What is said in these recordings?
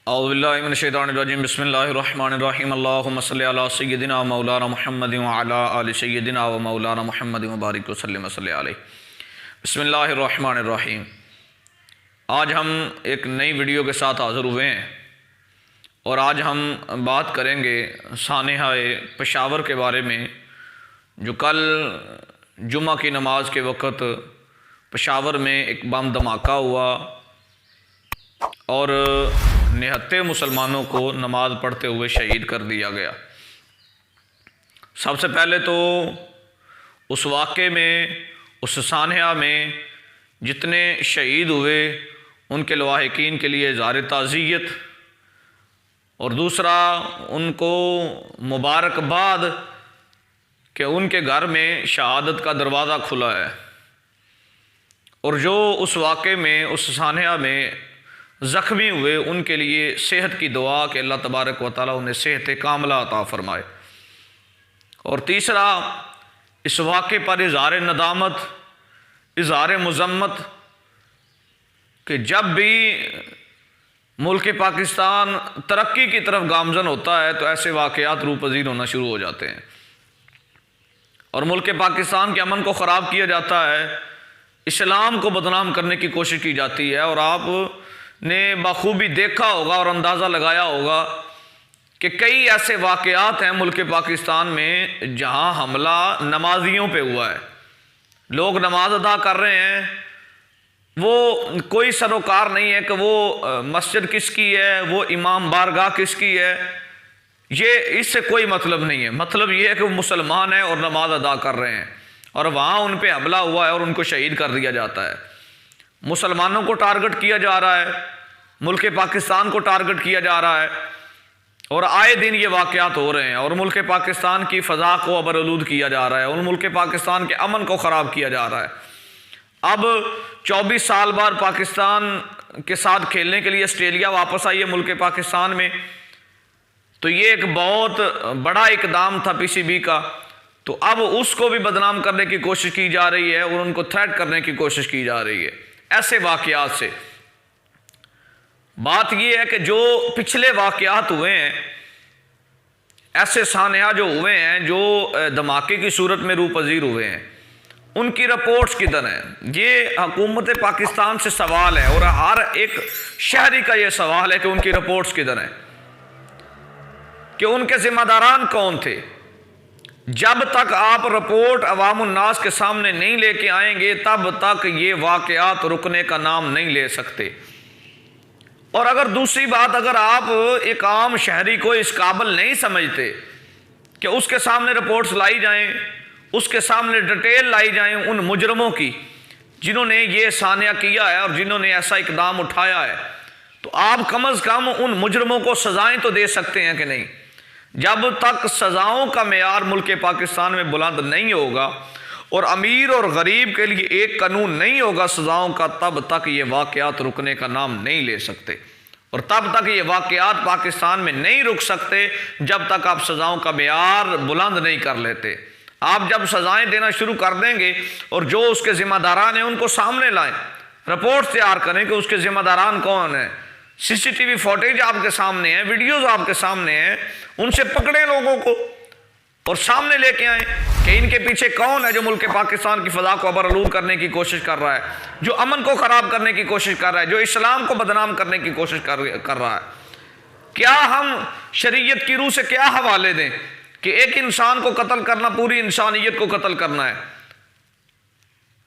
اعوذ باللہ من الشیطان الرجیم بسم اللہ الرحمن الرحیم اللہم صلی علی سیدنا و مولانا محمد و علی آل سیدنا و مولانا محمد مبارک وسلم صلی علیہ. بسم اللہ الرحمن الرحیم. آج ہم ایک نئی ویڈیو کے ساتھ حاضر ہوئے ہیں اور آج ہم بات کریں گے سانحہ پشاور کے بارے میں، جو کل جمعہ کی نماز کے وقت پشاور میں ایک بم دھماکہ ہوا اور نہتے مسلمانوں کو نماز پڑھتے ہوئے شہید کر دیا گیا. سب سے پہلے تو اس واقعے میں، اس سانحہ میں جتنے شہید ہوئے ان کے لواحقین کے لیے اظہار تعزیت، اور دوسرا ان کو مبارکباد کہ ان کے گھر میں شہادت کا دروازہ کھلا ہے. اور جو اس واقعے میں، اس سانحہ میں زخمی ہوئے ان کے لیے صحت کی دعا کہ اللہ تبارک و تعالیٰ انہیں صحت کاملہ عطا فرمائے. اور تیسرا اس واقعے پر اظہار ندامت، اظہار مذمت کہ جب بھی ملک پاکستان ترقی کی طرف گامزن ہوتا ہے تو ایسے واقعات روح پذیر ہونا شروع ہو جاتے ہیں اور ملک پاکستان کے امن کو خراب کیا جاتا ہے، اسلام کو بدنام کرنے کی کوشش کی جاتی ہے. اور آپ نے بخوبی دیکھا ہوگا اور اندازہ لگایا ہوگا کہ کئی ایسے واقعات ہیں ملک پاکستان میں جہاں حملہ نمازیوں پہ ہوا ہے. لوگ نماز ادا کر رہے ہیں، وہ کوئی سروکار نہیں ہے کہ وہ مسجد کس کی ہے، وہ امام بارگاہ کس کی ہے، یہ اس سے کوئی مطلب نہیں ہے. مطلب یہ ہے کہ وہ مسلمان ہیں اور نماز ادا کر رہے ہیں اور وہاں ان پہ حملہ ہوا ہے اور ان کو شہید کر دیا جاتا ہے. مسلمانوں کو ٹارگٹ کیا جا رہا ہے، ملک پاکستان کو ٹارگٹ کیا جا رہا ہے اور آئے دن یہ واقعات ہو رہے ہیں اور ملک پاکستان کی فضا کو ابرآلود کیا جا رہا ہے اور ملک پاکستان کے امن کو خراب کیا جا رہا ہے. اب 24 سال بعد پاکستان کے ساتھ کھیلنے کے لیے آسٹریلیا واپس آئی ہے ملک پاکستان میں، تو یہ ایک بہت بڑا اقدام تھا پی سی بی کا. تو اب اس کو بھی بدنام کرنے کی کوشش کی جا رہی ہے اور ان کو تھریٹ کرنے کی کوشش کی جا رہی ہے. ایسے واقعات سے بات یہ ہے کہ جو پچھلے واقعات ہوئے ہیں، ایسے سانحہ جو ہوئے ہیں، جو دھماکے کی صورت میں روح پذیر ہوئے ہیں، ان کی رپورٹس کدھر ہیں؟ یہ حکومت پاکستان سے سوال ہے اور ہر ایک شہری کا یہ سوال ہے کہ ان کی رپورٹس کدھر ہیں، کہ ان کے ذمہ داران کون تھے. جب تک آپ رپورٹ عوام الناس کے سامنے نہیں لے کے آئیں گے تب تک یہ واقعات رکنے کا نام نہیں لے سکتے. اور اگر دوسری بات، اگر آپ ایک عام شہری کو اس قابل نہیں سمجھتے کہ اس کے سامنے رپورٹس لائی جائیں، اس کے سامنے ڈیٹیل لائی جائیں ان مجرموں کی جنہوں نے یہ سانحہ کیا ہے اور جنہوں نے ایسا اقدام اٹھایا ہے، تو آپ کم از کم ان مجرموں کو سزائیں تو دے سکتے ہیں کہ نہیں. جب تک سزاؤں کا معیار ملک پاکستان میں بلند نہیں ہوگا اور امیر اور غریب کے لیے ایک قانون نہیں ہوگا سزاؤں کا، تب تک یہ واقعات رکنے کا نام نہیں لے سکتے اور تب تک یہ واقعات پاکستان میں نہیں رک سکتے جب تک آپ سزاؤں کا معیار بلند نہیں کر لیتے. آپ جب سزائیں دینا شروع کر دیں گے اور جو اس کے ذمہ داران ہیں ان کو سامنے لائیں، رپورٹ تیار کریں کہ اس کے ذمہ داران کون ہیں، سی سی ٹی وی فوٹیج آپ کے سامنے ہیں، ویڈیوز آپ کے سامنے ہیں، ان سے پکڑیں لوگوں کو اور سامنے لے کے آئیں کہ ان کے پیچھے کون ہے جو ملک پاکستان کی فضا کو ابرآلود کرنے کی کوشش کر رہا ہے، جو امن کو خراب کرنے کی کوشش کر رہا ہے، جو اسلام کو بدنام کرنے کی کوشش کر رہا ہے. کیا ہم شریعت کی روح سے کیا حوالے دیں کہ ایک انسان کو قتل کرنا پوری انسانیت کو قتل کرنا ہے؟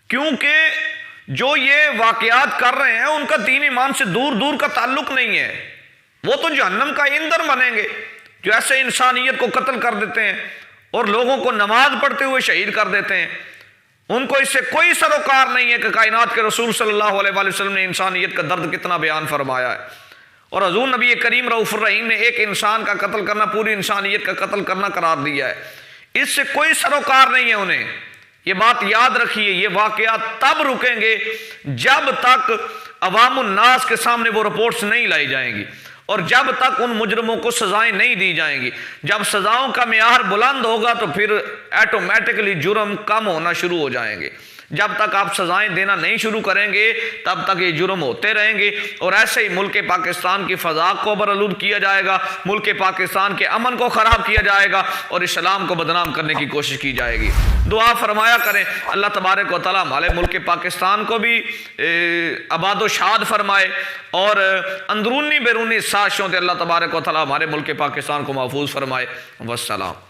کیونکہ جو یہ واقعات کر رہے ہیں ان کا دین ایمان سے دور دور کا تعلق نہیں ہے. وہ تو جہنم کا ایندھن بنیں گے جو ایسے انسانیت کو قتل کر دیتے ہیں اور لوگوں کو نماز پڑھتے ہوئے شہید کر دیتے ہیں. ان کو اس سے کوئی سروکار نہیں ہے کہ کائنات کے رسول صلی اللہ علیہ وآلہ وسلم نے انسانیت کا درد کتنا بیان فرمایا ہے اور حضور نبی کریم رؤوف الرحیم نے ایک انسان کا قتل کرنا پوری انسانیت کا قتل کرنا قرار دیا ہے. اس سے کوئی سروکار نہیں ہے انہیں. یہ بات یاد رکھیے، یہ واقعات تب رکیں گے جب تک عوام الناس کے سامنے وہ رپورٹس نہیں لائی جائیں گی اور جب تک ان مجرموں کو سزائیں نہیں دی جائیں گی. جب سزاؤں کا معیار بلند ہوگا تو پھر ایٹومیٹکلی جرم کم ہونا شروع ہو جائیں گے. جب تک آپ سزائیں دینا نہیں شروع کریں گے تب تک یہ جرم ہوتے رہیں گے، اور ایسے ہی ملک پاکستان کی فضا کو برآلود کیا جائے گا، ملک پاکستان کے امن کو خراب کیا جائے گا، اور اسلام کو بدنام کرنے کی کوشش کی جائے گی۔ دعا فرمایا کریں اللہ تبارک و تعالیٰ ہمارے ملک پاکستان کو بھی آباد و شاد فرمائے، اور اندرونی بیرونی سازشوں سے اللہ تبارک و تعالیٰ ہمارے ملک پاکستان کو محفوظ فرمائے۔ والسلام۔